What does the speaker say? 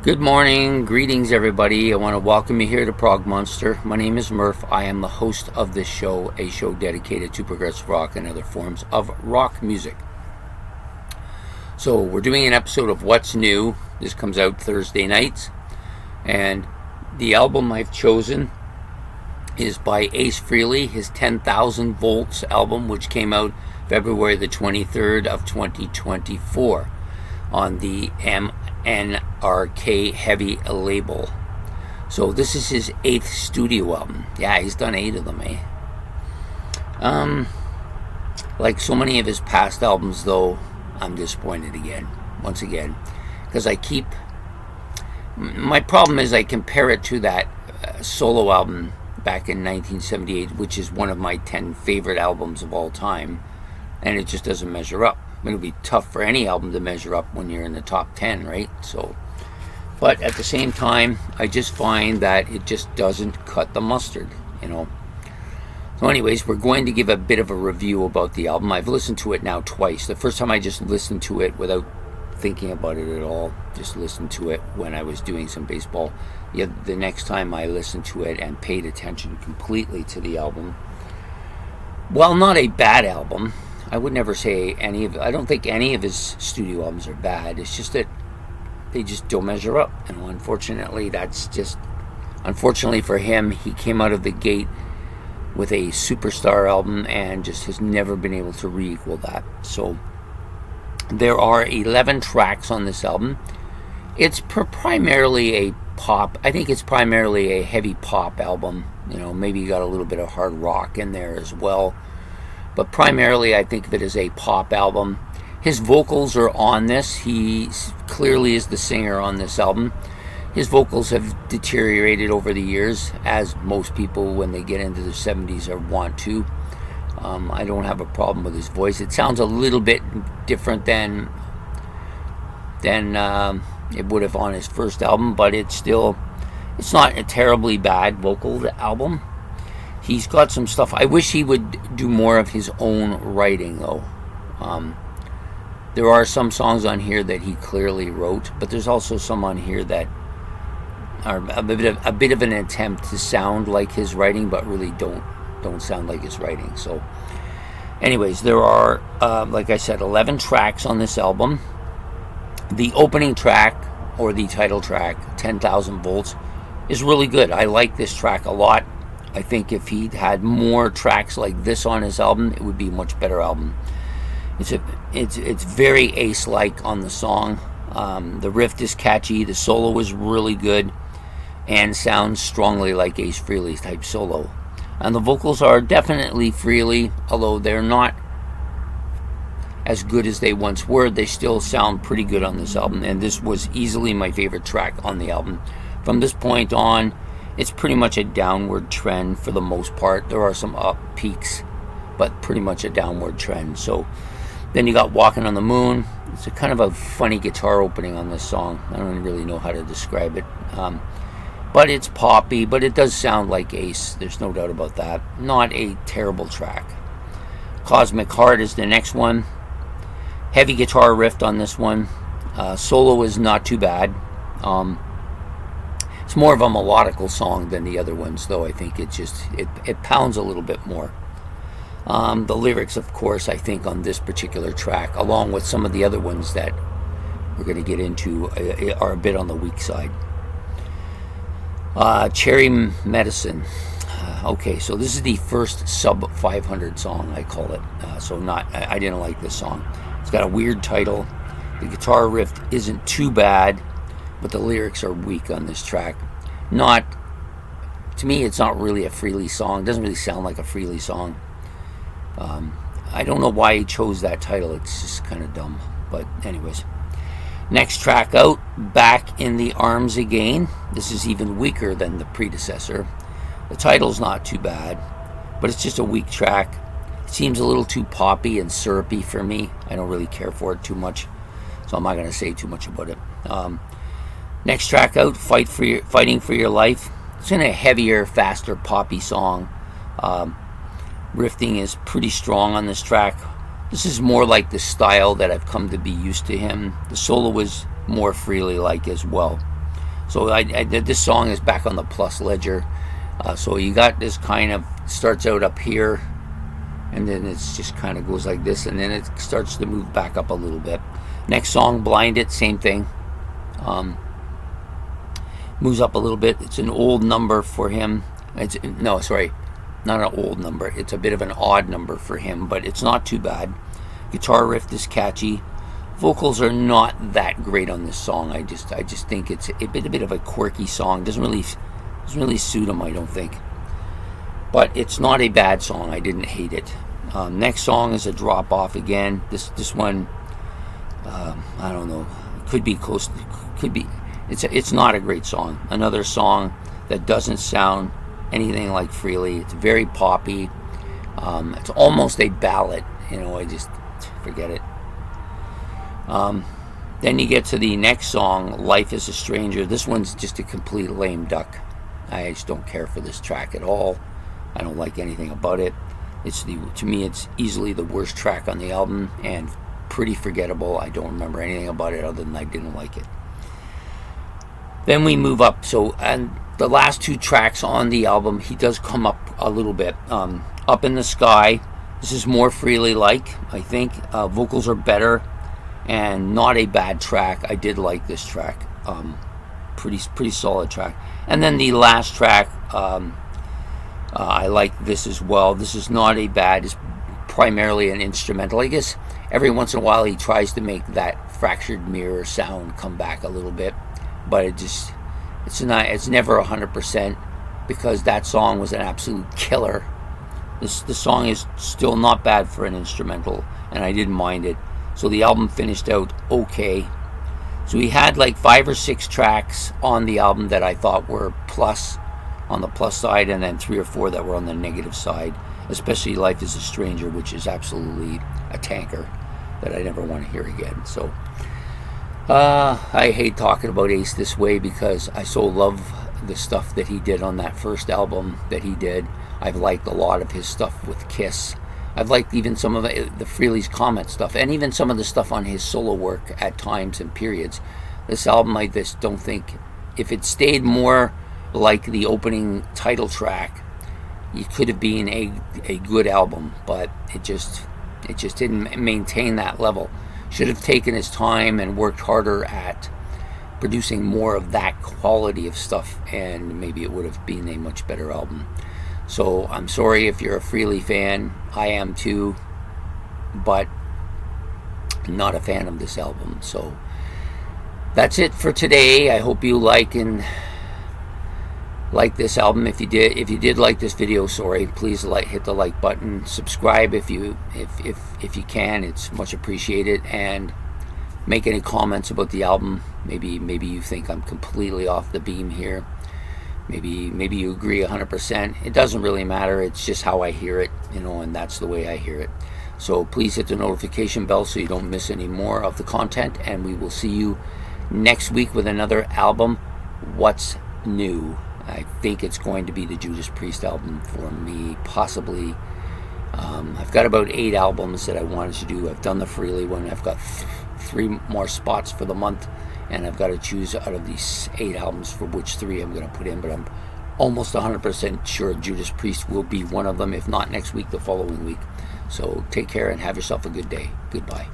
Good morning, greetings everybody. I want to welcome you here to Prog Monster. My name is Murph. I am the host of this show, a show dedicated to progressive rock and other forms of rock music. So we're doing an episode of What's New. This comes out Thursday nights. And the album I've chosen is by Ace Frehley, his 10,000 Volts album, which came out February the 23rd of 2024 on the NRK Heavy label. So this is his 8th studio album. Yeah, he's done 8 of them, Like so many of his past albums, though, I'm disappointed once again, because my problem is I compare it to that solo album back in 1978, which is one of my 10 favorite albums of all time, and it just doesn't measure up. It'll be tough for any album to measure up when you're in the top 10, right? So, but at the same time, I just find that it just doesn't cut the mustard, So anyways, we're going to give a bit of a review about the album. I've listened to it now twice. The first time I just listened to it without thinking about it at all. Just listened to it when I was doing some baseball. The next time I listened to it and paid attention completely to the album. Well, not a bad album. I would never say I don't think any of his studio albums are bad. It's just that they just don't measure up. And unfortunately for him, he came out of the gate with a superstar album and just has never been able to re-equal that. So there are 11 tracks on this album. It's primarily a pop. I think it's primarily a heavy pop album. Maybe you got a little bit of hard rock in there as well. But primarily, I think of it as a pop album. His vocals are on this. He clearly is the singer on this album. His vocals have deteriorated over the years, as most people, when they get into their 70s, want to. I don't have a problem with his voice. It sounds a little bit different than it would have on his first album, but it's not a terribly bad vocal album. He's got some stuff. I wish he would do more of his own writing, though. There are some songs on here that he clearly wrote, but there's also some on here that are a bit of an attempt to sound like his writing, but really don't sound like his writing. So, anyways, there are, like I said, 11 tracks on this album. The opening track, or the title track, 10,000 Volts, is really good. I like this track a lot. I think if he'd had more tracks like this on his album, it would be a much better album. It's very Ace-like on the song. The riff is catchy. The solo is really good and sounds strongly like Ace Frehley's type solo. And the vocals are definitely Frehley, although they're not as good as they once were. They still sound pretty good on this album, and this was easily my favorite track on the album. From this point on, it's pretty much a downward trend for the most part. There are some up peaks, but pretty much a downward trend. So then you got Walking on the Moon. It's a kind of a funny guitar opening on this song. I don't really know how to describe it. But it's poppy, but it does sound like Ace. There's no doubt about that. Not a terrible track. Cosmic Heart is the next one. Heavy guitar riff on this one. Solo is not too bad. It's more of a melodical song than the other ones, though. I think it pounds a little bit more. The lyrics, of course, I think on this particular track, along with some of the other ones that we're going to get into, are a bit on the weak side. Cherry Medicine. Okay, so this is the first sub 500 song, I call it. I didn't like this song. It's got a weird title. The guitar riff isn't too bad, but the lyrics are weak on this track. To me, it's not really a Frehley song. It doesn't really sound like a Frehley song. I don't know why he chose that title. It's just kind of dumb. But anyways. Next track out, Back in the Arms Again. This is even weaker than the predecessor. The title's not too bad, but it's just a weak track. It seems a little too poppy and syrupy for me. I don't really care for it too much, so I'm not going to say too much about it. Next track out, Fighting for Your Life. It's in a heavier, faster, poppy song. Riffing is pretty strong on this track. This is more like the style that I've come to be used to him. The solo was more Frehley-like as well. So this song is back on the plus ledger. So you got this kind of starts out up here, and then it's just kind of goes like this, and then it starts to move back up a little bit. Next song, Blind It, same thing. Moves up a little bit. It's an old number for him. No, sorry, not an old number. It's a bit of an odd number for him, but it's not too bad. Guitar riff is catchy. Vocals are not that great on this song. I just think it's a bit of a quirky song. Doesn't really suit him, I don't think. But it's not a bad song. I didn't hate it. Next song is a drop off again. This one, I don't know. Could be close. Could be. It's not a great song. Another song that doesn't sound anything like Frehley. It's very poppy. It's almost a ballad. I just forget it. Then you get to the next song, Life is a Stranger. This one's just a complete lame duck. I just don't care for this track at all. I don't like anything about it. To me, it's easily the worst track on the album and pretty forgettable. I don't remember anything about it other than I didn't like it. Then we move up. And the last two tracks on the album, he does come up a little bit. Up in the Sky. This is more Frehley-like, I think. Vocals are better and not a bad track. I did like this track. Pretty solid track. And then the last track, I like this as well. This is not a bad. It's primarily an instrumental. I guess every once in a while he tries to make that Fractured Mirror sound come back a little bit, but it's never 100% because that song was an absolute killer. The song is still not bad for an instrumental, and I didn't mind it. So the album finished out okay. So we had like 5 or 6 tracks on the album that I thought were on the plus side, and then 3 or 4 that were on the negative side, especially Life is a Stranger, which is absolutely a tanker that I never want to hear again. So I hate talking about Ace this way because I so love the stuff that he did on that first album that he did. I've liked a lot of his stuff with Kiss. I've liked even some of the Frehley's Comet stuff, and even some of the stuff on his solo work at times and periods. This album, I just don't think, if it stayed more like the opening title track, it could have been a good album, but it just didn't maintain that level. Should have taken his time and worked harder at producing more of that quality of stuff, and maybe it would have been a much better album. So I'm sorry if you're a Frehley fan. I am too, but I'm not a fan of this album. So that's it for today. I hope you like this album. If you did like this video, please hit the like button. Subscribe if you can. It's much appreciated. And make any comments about the album. Maybe you think I'm completely off the beam here. Maybe you agree 100%. It doesn't really matter. It's just how I hear it, and that's the way I hear it. So please hit the notification bell so you don't miss any more of the content. And we will see you next week with another album. What's new? I think it's going to be the Judas Priest album for me, possibly. I've got about 8 albums that I wanted to do. I've done the Frehley one. I've got 3 more spots for the month, and I've got to choose out of these 8 albums for which 3 I'm going to put in, but I'm almost 100% sure Judas Priest will be one of them, if not next week, the following week. So take care and have yourself a good day. Goodbye.